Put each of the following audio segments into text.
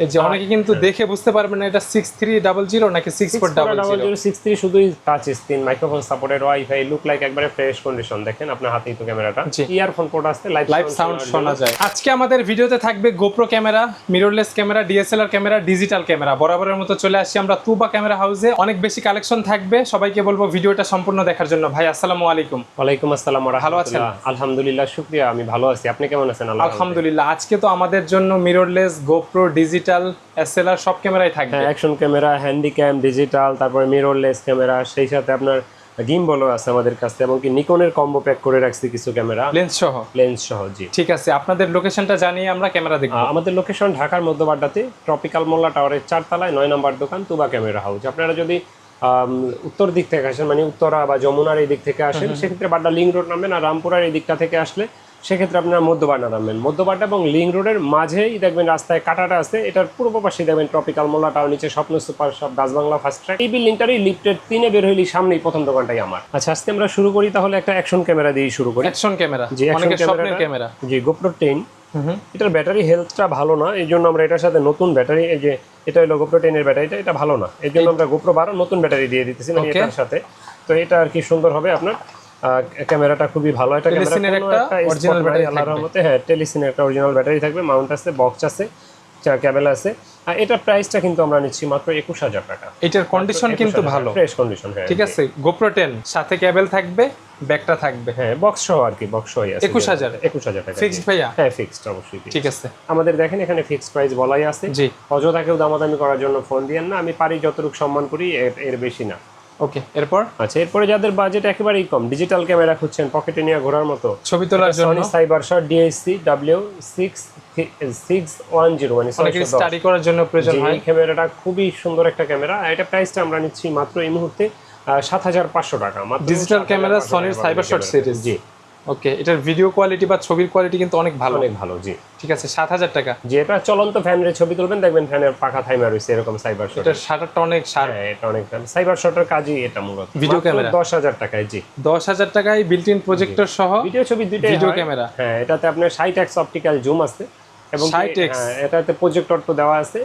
এই যে অনেকে কিন্তু দেখে বুঝতে পারবেন না এটা 6300 নাকি 6400। 63 শুধুই touch screen, microphone supported, wifi, look like একবারে ফ্রেশ কন্ডিশন। দেখেন আপনার হাতেই তো ক্যামেরাটা, ইয়ারফোন পোর্ট আছে, লাইভ সাউন্ড শোনা যায়। আজকে আমাদের ভিডিওতে থাকবে GoPro camera, mirrorless camera, DSLR camera, digital camera. বরাবরের মতো চলে আসছি আমরা তুবা ক্যামেরা হাউসে। অনেক বেশি কালেকশন থাকবে, সবাইকে বলবো ভিডিওটা সম্পূর্ণ দেখার জন্য। ভাই আসসালামু আলাইকুম। ওয়ালাইকুম আসসালাম। ভালো আছেন? আলহামদুলিল্লাহ, শুকরিয়া, আমি ভালো আছি। আপনি কেমন আছেন? আলহামদুলিল্লাহ। আজকে তো আমাদের জন্য মিররলেস, গোপ্রো, ডিজিটাল, এসএলআর সব ক্যামেরাই থাকবে। অ্যাকশন ক্যামেরা, হ্যান্ডিক্যাম, ডিজিটাল, তারপরে মিররলেস ক্যামেরা, সেই সাথে আপনার গিম্বলও আছে আমাদের কাছে, এবং কি নিকনের কম্বো প্যাক করে রাখছি কিছু ক্যামেরা, লেন্স সহ। জি ঠিক আছে, আপনাদের লোকেশনটা জানিয়ে আমরা ক্যামেরা দেখব। আমাদের লোকেশন ঢাকার মধ্যবাড্ডাতে ট্রপিক্যাল মোল্লা টাওয়ারের 4 তলায় 9 নম্বর দোকান, তুবা ক্যামেরা হাউস। আপনারা যদি উত্তর দিক থেকে আসেন, মানে উত্তরা বা যমুনার এই দিক থেকে আসেন, সেক্ষেত্রে বাড্ডা লিঙ্ক রোড নামবেন। আর রামপুরার এই দিকটা থেকে আসলে সেক্ষেত্রে আপনারা মধ্যবাড্ডা নামবেন। মধ্যবাড্ডা এবং লিঙ্ক রোডের মাঝেই দেখবেন রাস্তায় কাটাটা আছে, এটার পূর্ব পাশে দেখবেন ট্রপিক্যাল মোল্লা টাওয়ার, নিচে স্বপ্ন super shop, Dutch-Bangla first track. এই বিল্ডিংটারই লিফটের 3-এ বের হইলেই সামনেই প্রথম দোকানটাই আমার। আচ্ছা, আজকে আমরা শুরু করি তাহলে একটা অ্যাকশন ক্যামেরা দিয়ে শুরু করি। অ্যাকশন ক্যামেরা, জি, অনেকের স্বপ্নের ক্যামেরা। জি, গোপ্রো 10। এটার ব্যাটারি হেলথটা ভালো না, এই জন্য আমরা এটার সাথে নতুন ব্যাটারি, এই যে এটা হলো গোপ্রো 10 এর ব্যাটারিটা, এটা ভালো না, এই জন্য আমরা গোপ্রো 12 নতুন ব্যাটারি দিয়ে দিতেছি মানে এটার সাথে। তো এটা আর কি সুন্দর হবে আপনার। ক্যামেরাটা খুবই ভালো, এটা ক্যামেরার একটা অরিজিনাল ব্যাটারি, আল্লাহর রহমতে। হ্যাঁ, টেলিসিনের একটা অরিজিনাল ব্যাটারি থাকবে, মাউন্ট আছে, বক্স আছে, কেবল আছে। আর এটার প্রাইসটা কিন্তু আমরা নিচ্ছি মাত্র 21000 টাকা। এটার কন্ডিশন কিন্তু ভালো, ফ্রেশ কন্ডিশন। হ্যাঁ, ঠিক আছে। গোপ্রো 10 সাথে কেবল থাকবে, ব্যাকটা থাকবে। হ্যাঁ, বক্স সহ আর কি, বক্স সহই আছে। 21000 টাকা ফিক্সড ভাইয়া? হ্যাঁ, ফিক্সড অবশ্যই। ঠিক আছে, আমাদের দেখেন এখানে ফিক্সড প্রাইস বলাই আছে। জি, অযথা কেউ দামাদামি করার জন্য ফোন দিয়েন না, আমি পারি যতটুকু সম্মান করি, এর বেশি না। ওকে। এরপর আচ্ছা, এরপরে যাদের বাজেট একেবারেই কম, ডিজিটাল ক্যামেরা খুঁজছেন পকেটে নিয়ে ঘোরার মতো, ছবি তোলার জন্য Sony cyber shot DSC W610, মানে স্টাডি করার জন্য প্রয়োজন হয়। এই ক্যামেরাটা খুবই সুন্দর একটা ক্যামেরা। এটা প্রাইসটা আমরা নিচ্ছি মাত্র এই মুহূর্তে 7500 টাকা। মাত্র ডিজিটাল ক্যামেরা সনির সাইবার শট সিরিজ। জি, ওকে। এটার ভিডিও কোয়ালিটি বা ছবির কোয়ালিটি কিন্তু অনেক ভালো, অনেক ভালো। জি, ঠিক আছে। 7000 টাকা। যে এটা চলন্ত ফ্যানের ছবি তুলবেন, দেখবেন ফ্যানের পাখা থাইমা রয়েছে এরকম সাইবার শট। এটার শাটারটা অনেক শার্প। হ্যাঁ, এটা অনেক সাইবার শটের কাজই এটা মূলত। ভিডিও ক্যামেরা 10000 টাকায়। জি, 10000 টাকায় বিল্ট ইন প্রজেক্টর সহ ভিডিও ছবি দুইটাই ভিডিও ক্যামেরা। হ্যাঁ, এটাতে আপনার 60x অপটিক্যাল জুম আছে, এবং 60x এটাতে প্রজেক্টর তো দেওয়া আছে,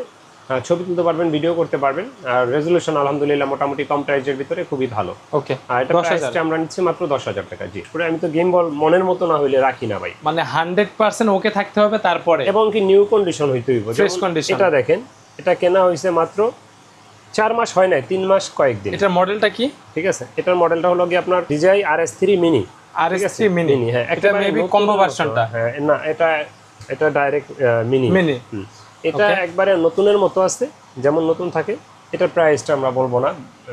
ছবি তুলতে পারবেন, ভিডিও করতে পারবেন। আর রেজলিউশন আলহামদুলিল্লাহ মোটামুটি কম প্রাইসের ভিতরে খুবই ভালো। ওকে। আর এটা প্রাইসটা আমরা নিচ্ছি মাত্র 10000 টাকা। জি, পুরো আমি তো গেম বল মনের মতো না হইলে রাখি না ভাই, মানে 100% ওকে থাকতে হবে তারপরে, এবং কি নিউ কন্ডিশন হইতে হইব, ফ্রেশ কন্ডিশন। এটা দেখেন, এটা কেনা হইছে মাত্র 4 মাস হয় নাই, 3 মাস কয়েকদিন। এটার মডেলটা কি? ঠিক আছে, এটার মডেলটা হলো কি আপনার DJI RS3 mini. RS3 mini. হ্যাঁ, এটা মেবি কম্বো ভার্সনটা। হ্যাঁ, না, এটা ডাইরেক্ট মিনি। এটা একবারে নতুনের মতো আছে, যেমন নতুন থাকে। এটার প্রাইসটা আমরা বলবো না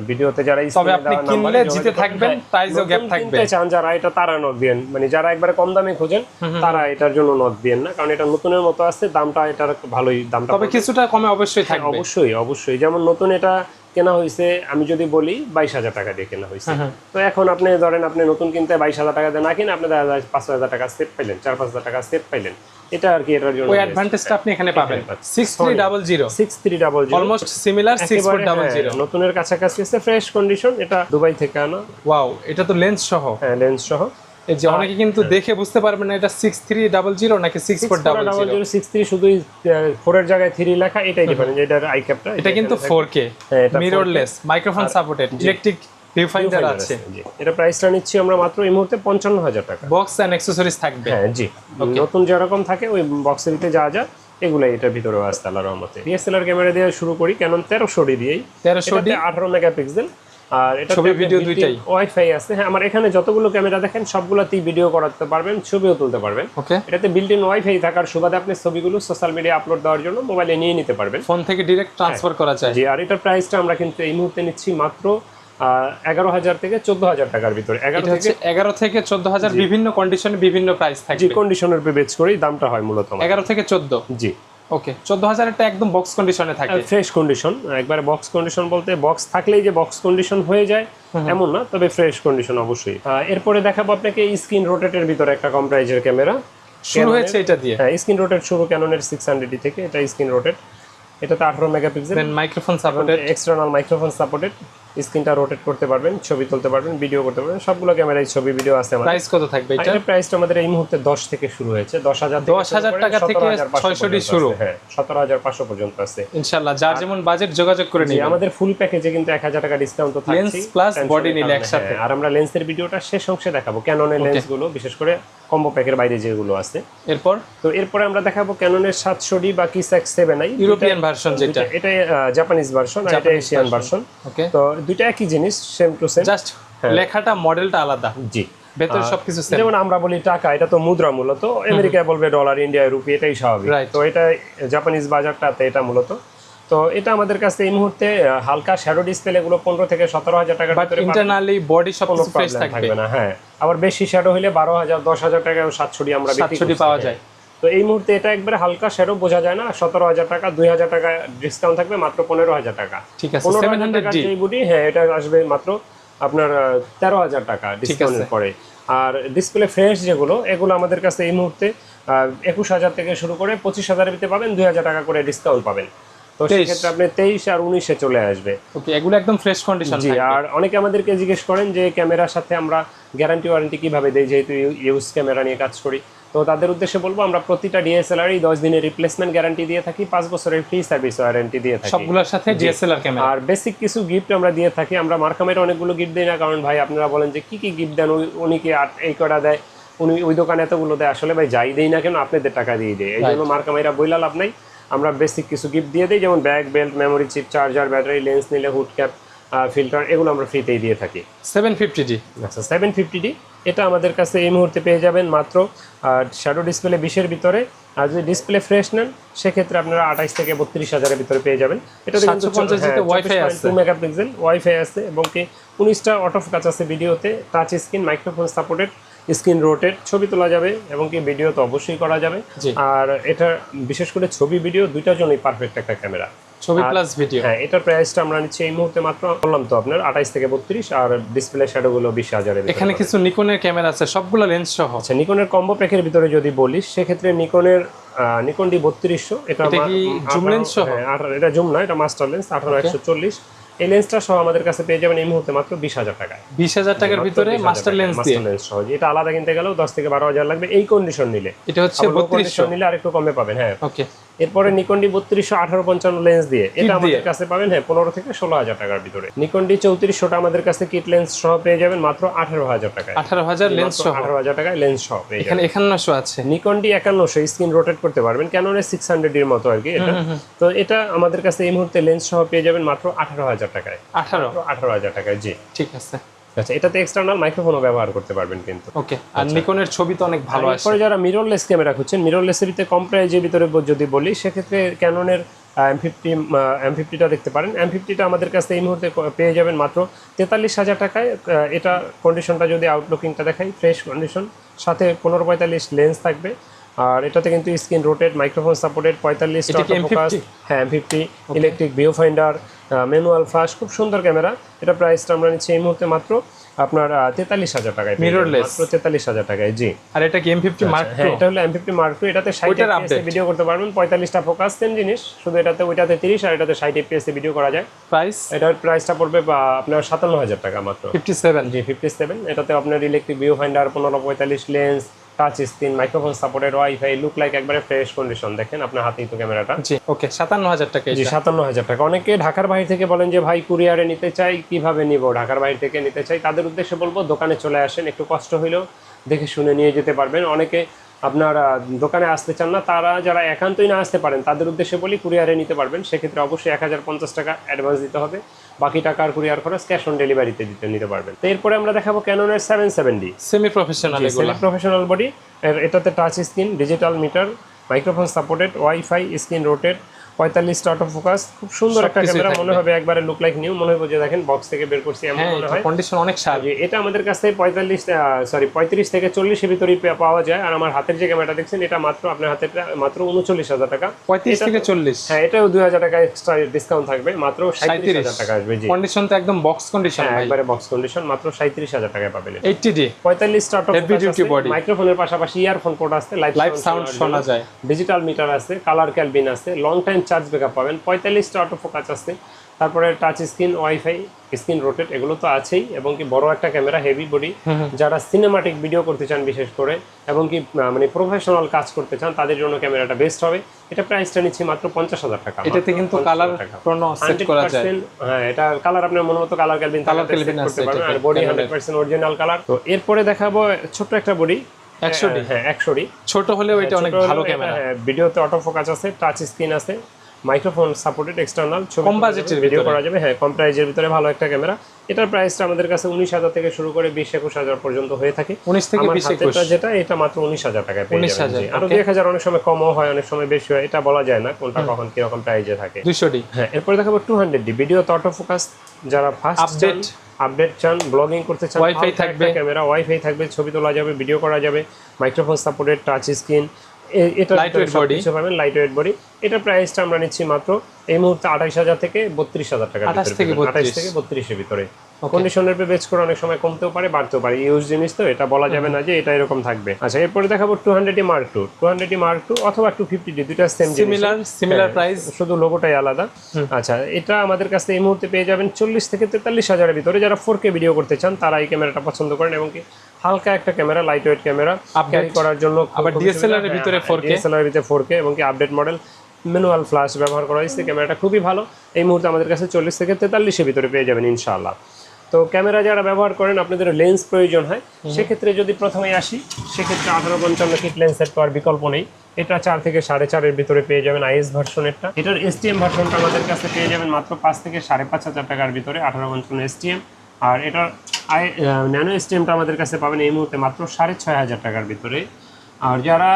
ভিডিওতে, যারা তবে আপনি কিনলে জিতে থাকবেন, প্রাইসও গ্যাপ থাকবে। চান যারা, এটা তারা নক দিয়েন, মানে যারা একবারে কম দামে খোঁজেন তারা এটার জন্য নক দিয়েন না, কারণ এটা নতুনের মতো আছে। দামটা এটার ভালোই, দামটা তবে কিছুটা কমে অবশ্যই থাকবে। অবশ্যই। যেমন নতুন এটা কেনা হয়েছে, আমি যদি বলি 22000 টাকা দিয়ে কেনা হয়েছে। তো এখন আপনি ধরেন, আপনি নতুন কিনতে 22000 টাকা দিয়ে না কিনে আপনি 5000 টাকা সেভ পাইলেন, 4000 টাকা সেভ পাইলেন। এটা আর কি এটার জন্য ওই অ্যাডভান্টেজটা আপনি এখানে পাবেন। 6300 অলমোস্ট সিমিলার 6400। নতুনের কাছাকাছি আছে, ফ্রেশ কন্ডিশন। এটা দুবাই থেকে আনা। ওয়াও, এটা তো লেন্স সহ। হ্যাঁ, লেন্স সহ। এই যে অনেকে কিন্তু দেখে বুঝতে পারবেন না এটা 6300 নাকি 6400। 63 শুধুই 4 এর জায়গায় 3 লেখা, এটাই ডিফারেন্স। এটার আই ক্যাপটা, এটা কিন্তু 4K, mirrorless, microphone supported, electric viewfinder আছে। এটা প্রাইসটা নিচ্ছি আমরা মাত্র এই মুহূর্তে 55000 টাকা। বক্স এন্ড অ্যাকসেসরিজ থাকবে। হ্যাঁ, জি, নতুন যেরকম থাকে ওই বক্সের ভিতরে যা এগুলাই এটার ভিতরে আসতে, আল্লাহর রহমতে। ডিএসএলআর ক্যামেরা দিয়ে শুরু করি, ক্যানন 1300 দিয়েই। 1300 18 মেগাপিক্সেল। আর এটা ছবি ভিডিও দুইটাই, ওয়াইফাই আছে। হ্যাঁ, আমার এখানে যতগুলো ক্যামেরা দেখেন সবগুলোতেই ভিডিও করাতে পারবেন, ছবিও তুলতে পারবেন। ওকে। এটাতে বিল্ট ইন ওয়াইফাই থাকার সুবাদে আপনি ছবিগুলো সোশ্যাল মিডিয়া আপলোড দেওয়ার জন্য মোবাইলে নিয়ে নিতে পারবেন, ফোন থেকে ডাইরেক্ট ট্রান্সফার করা যায়। জি, আর এটার প্রাইসটা আমরা কিন্তু এই মুহূর্তে নিচ্ছি মাত্র 11000 থেকে 14000 টাকার ভিতরে। 11 থেকে 14000, বিভিন্ন কন্ডিশনে বিভিন্ন প্রাইস থাকবে। জি, কন্ডিশনের উপর বেস করেই দামটা হয় মূলত। 11 থেকে 14। জি, ওকে। 14000 এটা একদম বক্স কন্ডিশনে থাকে, ফ্রেশ কন্ডিশন। একবারে বক্স কন্ডিশন বলতে বক্স থাকলেই যে বক্স কন্ডিশন হয়ে যায় এমন না, তবে ফ্রেশ কন্ডিশন অবশ্যই। এরপরে দেখাবো আপনাকে স্ক্রিন রোটেটের ভিতরে একটা কম প্রাইজের ক্যামেরা শুরু হয়েছে এটা দিয়ে। হ্যাঁ, স্ক্রিন রোটেট শুরু ক্যাননের 600D থেকে। এটা স্ক্রিন রোটেট, এটাতে 18 megapixel, then microphone supported, external microphone supported. স্ক্রিনটা রোটেট করতে পারবেন, ছবি তুলতে পারবেন, ভিডিও করতে পারবেন, সবগুলো ক্যামেরায় ছবি ভিডিও আছে আমাদের। প্রাইস কত থাকবে এটা? এটার প্রাইসটা আমাদের এই মুহূর্তে 10 থেকে শুরু হয়েছে, 10,000 টাকা থেকে 600 শুরু। হ্যাঁ 17,500 পর্যন্ত আছে ইনশাআল্লাহ, যার যেমন বাজেট যোগাযোগ করে নিন। আমাদের ফুল প্যাকেজে কিন্তু 1000 টাকা ডিসকাউন্ট তো থাকছে, লেন্স প্লাস বডি নিলে একসাথে। আর আমরা লেন্সের ভিডিওটা শেষ অংশে দেখাবো, ক্যাননের লেন্সগুলো বিশেষ করে কম্বো প্যাকের বাইরে যেগুলো আছে। এরপরে আমরা দেখাবো ক্যাননের 700D বা কিসাক 7i ইউরোপিয়ান ভার্সন, যেটা এটা জাপানিজ ভার্সন আর এটা এশিয়ান ভার্সন। তো দুইটা একই জিনিস, সেম টু সেম, জাস্ট লেখাটা মডেলটা আলাদা। জি, ভেতরে সবকিছু সেম। যেমন আমরা বলি টাকা, এটা তো মুদ্রা মূলত, আমেরিকায় বলবে ডলার, ইন্ডিয়ায় রুপি, এটাই স্বাভাবিক। তো এটা জাপানিজ বাজারটাতে এটা মূলত। তো এটা আমাদের কাছে এই মুহূর্তে হালকা শ্যাডো ডিসপ্লে গুলো 15 থেকে 17,000 টাকার ভিতরে পাবেন। ইন্টারনালি বডি সবকিছু ফ্রেশ থাকবে না। হ্যাঁ, আবার বেশি শ্যাডো হলে 12,000 10,000 টাকাও 700D আমরা বিক্রি করি, পাওয়া যায়। তো এই মুহূর্তে এটা একবারে হালকা শ্যাডো, বোঝা যায় না, 17,000 টাকা, 2,000 টাকা ডিসকাউন্ট থাকবে, মাত্র 15,000 টাকা। ঠিক আছে, 700 টাকা এই বডি, হ্যাঁ এটা আসবে মাত্র আপনার 13,000 টাকা ডিসকাউন্টের পরে। আর ডিসপ্লে ফ্রেশ যেগুলো, এগুলো আমাদের কাছে এই মুহূর্তে 21,000 থেকে শুরু করে 25,000 এর ভিতরে পাবেন, 2,000 টাকা করে ডিসকাউন্ট পাবেন। তো সেক্ষেত্রে আপনি 23 আর 19-এ চলে আসবে। ওকে, এগুলো একদম ফ্রেশ কন্ডিশন। জি, আর অনেকে আমাদেরকে জিজ্ঞেস করেন যে ক্যামেরার সাথে আমরা গ্যারান্টি ওয়ারেন্টি কিভাবে দেই, যেহেতু ইউজ ক্যামেরা নিয়ে কাজ করি। তো তাদের উদ্দেশ্যে বলবো, আমরা প্রতিটা ডিএসএলআরই 10 দিনের রিপ্লেসমেন্ট গ্যারান্টি দিয়ে থাকি, 5 বছরের ফ্রি সার্ভিস ওয়ারেন্টি দিয়ে থাকি সবগুলোর সাথে ডিএসএলআর ক্যামেরা। আর বেসিক কিছু গিফট আমরা দিয়ে থাকি। আমরা মার্কামের অনেকগুলো গিফট দিই না, কারণ ভাই আপনারা বলেন যে কি গিফট দেন, উনি কি এই কটা দেয়, উনি ওই দোকানে এতগুলো দেয়। আসলে ভাই যাই দেই না কেন, আপনাদের টাকা দিয়ে দেয়, এই জন্য মার্কামাইরা বইলা লাভ নাই। আমরা বেসিক কিছু গিফট দিয়ে দিই, যেমন bag, belt, memory chip, charger, battery, lens নিলে হুড ক্যাপ, ফিল্টার, এগুলো আমরা ফ্রিতেই দিয়ে থাকি। 750D, আচ্ছা 750D এটা আমাদের কাছে এই মুহূর্তে পেয়ে যাবেন মাত্র শ্যাডো ডিসপ্লে 20-এর ভিতরে। আর যদি ডিসপ্লে ফ্রেশ নেন সেক্ষেত্রে আপনারা 28 থেকে 32,000-এর ভিতরে পেয়ে যাবেন। এটা কিন্তু 750 ওয়াইফাই আছে, 2 মেগাপিক্সেল ওয়াইফাই আছে, এবং কি 19টা অটো ফোকাস আছে ভিডিওতে, touch screen, microphone supported, screen rotate, ছবি তোলা যাবে এবং কি ভিডিও তো অবশ্যই করা যাবে। আর এটা বিশেষ করে ছবি ভিডিও দুইটার জন্যই পারফেক্ট একটা ক্যামেরা, ছবি প্লাস ভিডিও। হ্যাঁ, এটার প্রাইসটা আমরা নিচ্ছি এই মুহূর্তে মাত্র, বললাম তো আপনার 28 থেকে 32, আর ডিসপ্লে শ্যাডো গুলো 20,000 এর। এখানে কিছু নিকনের ক্যামেরা আছে, সবগুলো লেন্স সহ। আচ্ছা, নিকনের কম্বো প্যাকের ভিতরে যদি বলিস সেক্ষেত্রে নিকনের নিকন D3200, এটা কি জুম লেন্স সহ? এটা জুম না, এটা মাস্টার লেন্স 18-140। এই লেন্সটা সহ আমাদের কাছে পেয়ে যাবেন এই মুহূর্তে মাত্র 20,000 টাকায়। 20,000 টাকার ভিতরে মাস্টার লেন্স দিয়ে, সহ। এটা আলাদা কিনতে গেলেও 10 থেকে 12,000 লাগবে এই কন্ডিশন নিলে। এটা হচ্ছে 3200 নিলে আরেকটু কমে পাবেন। হ্যাঁ, ওকে। এরপরে নিকন D3200 1855 লেন্স দিয়ে, এটা আমাদের কাছে পাবেন 15 থেকে 16,000 টাকার ভিতরে। নিকন D3400টা আমাদের কাছে কিট লেন্স সহ পেয়ে যাবেন মাত্র 18,000 টাকায়। 18,000 লেন্স সহ, 18,000 টাকায় লেন্স সহ পেয়ে যাবেন। এখানে 5100 আছে। নিকন D5100 স্ক্রিন রোটেট করতে পারবেন, ক্যাননের 600 এর মতো আর কি এটা। তো এটা আমাদের কাছে এই মুহূর্তে লেন্স সহ পেয়ে যাবেন মাত্র 18,000 টাকায়। 18,000 টাকায়, জি ঠিক আছে। আচ্ছা, এটাতে এক্সটার্নাল মাইক্রোফোনও ব্যবহার করতে পারবেন কিন্তু। ওকে, আর নিকনের ছবি তো অনেক ভালো আসে। এরপরে যারা মিররলেস ক্যামেরা খুঁজছেন, মিররলেসের ভিতরে কম প্রাইজের ভিতরে যদি বলি সেক্ষেত্রে ক্যাননের M50টা দেখতে পারেন। M50টা আমাদের কাছে এই মুহূর্তে পেয়ে যাবেন মাত্র 43,000 টাকায়। এটা কন্ডিশনটা যদি আউটলুকিংটা দেখাই, ফ্রেশ কন্ডিশন, সাথে 15-45 লেন্স থাকবে। আর এটাতে কিন্তু স্ক্রিন রোটেট, মাইক্রোফোন সাপোর্টেড, 45টা ফোকাস, হ্যাঁ M50, electric viewfinder, manual flash, খুব সুন্দর ক্যামেরা। এটা প্রাইসটা আমরা নিচ্ছি এই মুহূর্তে মাত্র আপনার 43,000 টাকায়, মিররলেস, মাত্র 43,000 টাকায়, জি। আর এটা কি M50 Mark II? হ্যাঁ, এটা হলো M50 Mark II। এটাতে 60 fps ভিডিও করতে পারবেন, 45টা ফোকাস, সেম জিনিস, শুধু ওইটাতে 30 আর এটাতে 60 fps ভিডিও করা যায়। প্রাইস, এটার প্রাইসটা পড়বে আপনার 57,000 টাকা মাত্র। 57, জি 57। এটাতে আপনার electric view finder, 15-45 lens, touch screen, microphone supported, wifi, look like একবারে ফ্রেশ কন্ডিশন। দেখেন আপনার হাতেই তো ক্যামেরাটা। জি, ওকে, 57,000 টাকা। জি 57,000 টাকা। অনেকে ঢাকার বাইরে থেকে বলেন যে ভাই কুরিয়ারে নিতে চাই, কিভাবে নিব, ঢাকার বাইরে থেকে নিতে চাই, তাদের উদ্দেশ্যে বলবো দোকানে চলে আসেন, একটু কষ্ট হইলেও দেখে শুনে নিয়ে যেতে পারবেন। অনেকে আপনার দোকানে আসতে চান না, তারা যারা একান্তই না আসতে পারেন তাদের উদ্দেশ্যে বলি কুরিয়ারে নিতে পারবেন। সেক্ষেত্রে অবশ্যই 1050 টাকা অ্যাডভান্স দিতে হবে, বাকি টাকার কুরিয়ার খরচ ক্যাশ অন ডেলিভারিতে নিতে পারবেন। তো এরপরে আমরা দেখাবো ক্যাননের 770, semi professional, semi professional body. এটাতে touch screen, digital meter, microphone supported, wifi, screen rotate, 45টা অটো ফোকাস, খুব সুন্দর একটা ক্যামেরা। মনে হবে একবারে লুক লাইক নিউ, মনে হবে যে দেখেন বক্স থেকে বের করছি এমন মনে হয়। কন্ডিশন অনেক শার্প। এটা আমাদের কাছে 35 থেকে 40 এর ভিতরেই পাওয়া যায়। আর আমার হাতের যে ক্যামেরাটা দেখছেন এটা মাত্র আপনার হাতের মাত্র 39,000 টাকা। 35 থেকে 40, হ্যাঁ, এটাও 2,000 টাকা এক্সট্রা ডিসকাউন্ট থাকবে, মাত্র 37,000 টাকা আসবে। জি, কন্ডিশন তো একদম বক্স কন্ডিশন, একবারে বক্স কন্ডিশন, মাত্র 37,000 টাকায় পাবেন। 80D, 45টা অটো বডি, মাইক্রোফোনের পাশাপাশি ইয়ারফোন পোর্ট আছে, লাইভ সাউন্ড শোনা যায়, ডিজিটাল মিটার আছে, কালার ক্যালবিন আছে, লং টাইম চার্জ ব্যাকআপ পাবেন, 45টা অটো ফোকাস আছে, তারপরে touch screen, wifi, screen rotate এগুলো তো আছেই, এবং কি বড় একটা ক্যামেরা, হেভি বডি। যারা সিনেমাটিক ভিডিও করতে চান বিশেষ করে, এবং কি মানে প্রফেশনাল কাজ করতে চান, তাদের জন্য ক্যামেরাটা বেস্ট হবে। এটা প্রাইসটা নিচ্ছি মাত্র 50,000 টাকা। এটাতে কিন্তু কালার কোনো সেট করা যায়। হ্যাঁ, এটা কালার আপনার মন মতো কালার ক্যালভিন করতে পারবেন, আর বডি 100% অরিজিনাল কালার। তো এরপরে দেখাবো ছোট একটা বডি, 100D। হ্যাঁ 100D, ছোট হলেও এটা অনেক ভালো ক্যামেরা। হ্যাঁ, ভিডিওতে অটো ফোকাস আছে, টাচ স্ক্রিন আছে, মাইক্রোফোন সাপোর্টেড, এক্সটার্নাল, ছবি কম বাজেটের ভিডিও করা যাবে। হ্যাঁ, কম প্রাইজের ভিতরে ভালো একটা ক্যামেরা। এটার প্রাইসটা আমাদের কাছে 19,000 থেকে শুরু করে 20-21,000 পর্যন্ত হয়ে থাকে। 19 থেকে 20-21 যেটা, এটা মাত্র 19,000 টাকায় পেয়ে যাবেন। 19,000, আরো 2,000 অনেক সময় কমও হয়, অনেক সময় বেশি হয়, এটা বলা যায় না কোনটা কখন কি রকম প্রাইজে থাকে। 200D। হ্যাঁ, এরপরে দেখাবো 200D, ভিডিওতে অটো ফোকাস, যারা ফাস্ট আপডেট চান, ব্লগিং করতে চান, ওয়াইফাই থাকবে, ক্যামেরা ওয়াইফাই থাকবে, ছবি তোলা যাবে, ভিডিও করা যাবে, মাইক্রোফোন সাপোর্টেড, টাচ স্ক্রিন, এটা লাইটওয়েট বডি পাবেন, লাইটওয়েট বডি। এটা প্রাইসটা আমরা নিচ্ছি মাত্র এই মুহূর্তে 28,000 থেকে 32,000 টাকা, 28 থেকে 32 এর ভিতরে। কন্ডিশনের উপর বেচ করে অনেক সময় কমতেও পারে, বাড়তেও পারে, ইউজ জিনিস তো, এটা বলা যাবে না যে এটা এরকম থাকবে। আচ্ছা, এরপরে দেখাবো 200D Mark II, 200D Mark II অথবা 250D, দুইটা সেম সিমিলার প্রাইস, শুধু লোগোটাই আলাদা। আচ্ছা, এটা আমাদের কাছে এই মুহূর্তে পেয়ে যাবেন 40 থেকে 43,000 এর ভিতরে। যারা 4K ভিডিও করতে চান তারা এই ক্যামেরাটা পছন্দ করেন, এবং কি হালকা একটা camera, light weight camera, carry করার জন্য, আবার ডিএসএলআর এর ভিতরে 4K, ডিএসএলআর এর ভিতরে 4K, এবং কি আপডেট মডেল, ম্যানুয়াল ফ্ল্যাশ ব্যবহার করা হয়েছে। ক্যামেরাটা খুবই ভালো। এই মুহূর্তে আমাদের কাছে 40 থেকে 43 এর ভিতরে পেয়ে যাবেন ইনশাআল্লাহ। তো ক্যামেরা যারা ব্যবহার করেন, আপনাদের লেন্স প্রয়োজন হয়, সেক্ষেত্রে যদি প্রথমেই আসি, সেক্ষেত্রে 18-55 কিট লেন্সের তো আর বিকল্প নেই। এটা 4 থেকে 4.5 এর ভিতরে পেয়ে যাবেন আইএস ভার্সনেরটা। এটার এসটিএম ভার্সনটা আমাদের কাছে পেয়ে যাবেন মাত্র 5 থেকে 5,500 টাকার ভিতরে, 18-55 এসটিএম। আর এটার ন্যানো এসটিএমটা আমাদের কাছে পাবেন এই মুহূর্তে মাত্র 6,500 টাকার ভিতরে। আর যারা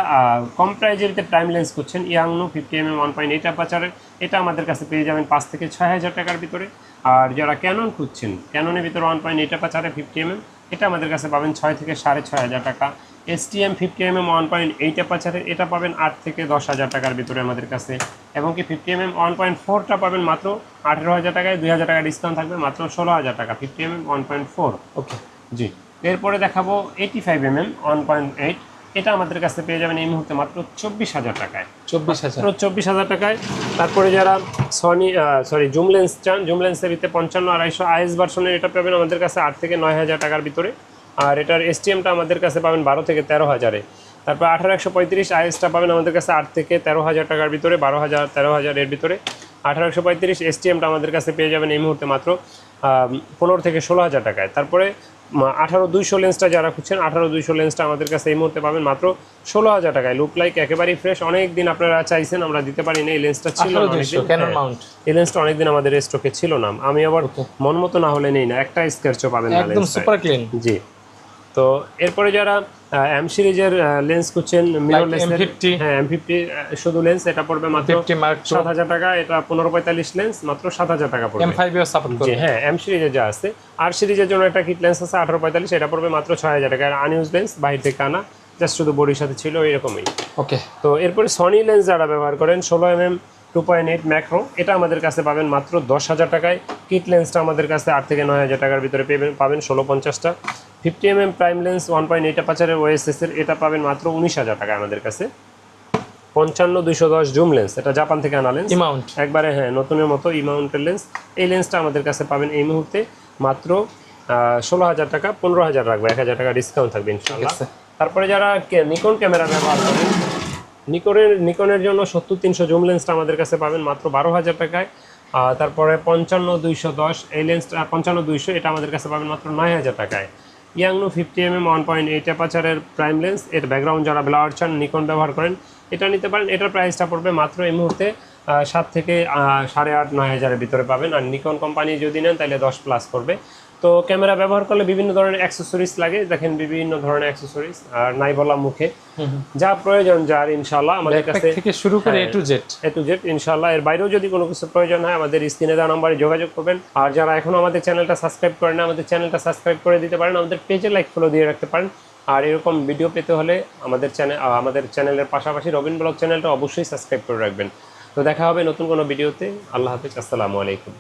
কম প্রাইজের ভিতরে প্রাইম লেন্স করছেন, ইয়াংনো 50mm 1.8 অ্যাপারচারের, এটা আমাদের কাছে পেয়ে যাবেন 5 থেকে 6,000 টাকার ভিতরে। আর যারা ক্যানন খুঁজছেন, ক্যাননের ভিতরে 1.8 অ্যাপারচারে 50mm, এটা আমাদের কাছে পাবেন 6 থেকে 6,500 টাকা। এসটিএম 50mm 1.8 অ্যাপারচারের, এটা পাবেন 8 থেকে 10,000 টাকার ভিতরে আমাদের কাছে। এবং কি 50mm 1.4টা পাবেন মাত্র 18,000 টাকায়, 2,000 টাকা ডিসকাউন্ট থাকবে, মাত্র 16,000 টাকা 50mm 1.4। ওকে, জি। এরপরে দেখাবো 85mm 1.8, এটা আমাদের কাছে পেয়ে যাবেন এই মুহূর্তে মাত্র 24,000 টাকায়, 24,000 টাকায়। তারপরে যারা জুম লেন্স চান, জুম লেন্সের ভিতরে 55-250 আইএস ভার্সনের, এটা পাবেন আমাদের কাছে 8 থেকে 9,000 টাকার ভিতরে। আর এটার এসটিএমটা আমাদের কাছে পাবেন 12 থেকে 13,000-এ। তারপর 18-135 আইএসটা পাবেন আমাদের কাছে 8 থেকে 13,000 টাকার ভিতরে, 12,000-13,000 এর ভিতরে। 18-135 এসটিএমটা আমাদের কাছে পেয়ে যাবেন এই মুহূর্তে মাত্র 15 থেকে 16,000 টাকায়। তারপরে 18-200 লেন্সটা যারা খুঁজছেন, 18-200 লেন্সটা আমাদের কাছে এই মুহূর্তে পাবেন মাত্র 16,000 টাকায়। লুক লাইক একেবারেই ফ্রেশ, অনেক দিন আপনারা চাইছেন, আমরা দিতে পারি না, এই লেন্সটা ছিল না, এই লেন্সটা অনেকদিন আমাদের স্টকে ছিল না। আমি আবার মন মতো না হলে নেই না, একটা স্ক্র্যাচও পাবেন না, একদম সুপার ক্লিন। জি। তো এরপরে যারা এম সিরিজের লেন্স খুঁজছেন, মিররলেস, হ্যাঁ M50 শুধু লেন্স, এটা পড়বে মাত্র 7,000 টাকা। এটা 15-45 লেন্স, মাত্র 7,000 টাকা পড়বে। M5 এও সাপোর্ট করে, হ্যাঁ এম সিরিজে যা আছে। আর সিরিজের জন্য একটা কিট লেন্স আছে 18-45, এটা পড়বে মাত্র 6,000 টাকা। আর আনইউজ লেন্স, বাইরে থেকে আনা, জাস্ট শুধু বডির সাথে ছিল এরকমই। ওকে। তো এরপরে সনি লেন্স যারা ব্যবহার করেন, 16mm 2.8 ম্যাক্রো, এটা আমাদের কাছে পাবেন মাত্র 10,000 টাকায়। কিট লেন্সটা আমাদের কাছে 8 থেকে 9,000 টাকার ভিতরে পাবেন 1650টা। 50mm প্রাইম লেন্স 1.8 অ্যাপারচারের ওএসএস-এর, এটা পাবেন মাত্র 19,000 টাকায় আমাদের কাছে। 55-210 জুম লেন্স, এটা জাপান থেকে আনা লেন্স, একবারে হ্যাঁ নতুনের মতো ইমাউন্টের লেন্স। এই লেন্সটা আমাদের কাছে পাবেন এই মুহূর্তে মাত্র 16,000 টাকা, 15,000 রাখবে, 1,000 টাকা ডিসকাউন্ট থাকবে ইনশাআল্লাহ। তারপরে যারা নিকন ক্যামেরা ব্যবহার করেন, নিকনের জন্য 70-300 জুম লেন্সটা আমাদের কাছে পাবেন মাত্র 12,000 টাকায়। তারপরে 55-210 এই লেন্সটা, 55-200, এটা আমাদের কাছে পাবেন মাত্র 9,000 টাকায়। ইয়াংনো 50mm 1.8 অ্যাপারচারের প্রাইম লেন্স, এর ব্যাকগ্রাউন্ড যারা ব্লার চান, নিকন ব্যবহার করেন, এটা নিতে পারেন। এটার প্রাইসটা পড়বে মাত্র এই মুহূর্তে 7 থেকে 8,500-9,000-এর ভিতরে পাবেন। আর নিকন কোম্পানি যদি নেন তাহলে 10+ পড়বে। তো ক্যামেরা ব্যবহার করলে বিভিন্ন ধরনের অ্যাক্সেসরিজ লাগে, দেখেন বিভিন্ন ধরনের অ্যাক্সেসরিজ, আর নাই বলা মুখে, যা প্রয়োজন যার ইনশাআল্লাহ আমাদের কাছে থেকে শুরু করে এ টু জেড ইনশাআল্লাহ। এর বাইরেও যদি কোনো কিছু প্রয়োজন হয় আমাদের স্ক্রিনে দেওয়া নম্বরে যোগাযোগ করবেন। আর যারা এখনো আমাদের চ্যানেলটা সাবস্ক্রাইব করেন না, আমাদের চ্যানেলটা সাবস্ক্রাইব করে দিতে পারেন, আমাদের পেজে লাইক ফলো দিয়ে রাখতে পারেন। আর এরকম ভিডিও পেতে হলে আমাদের চ্যানেলের পাশাপাশি রবিন ব্লগ চ্যানেলটা অবশ্যই সাবস্ক্রাইব করে রাখবেন। তো দেখা হবে নতুন কোনো ভিডিওতে। আল্লাহ হাফেজ, আসসালামু আলাইকুম।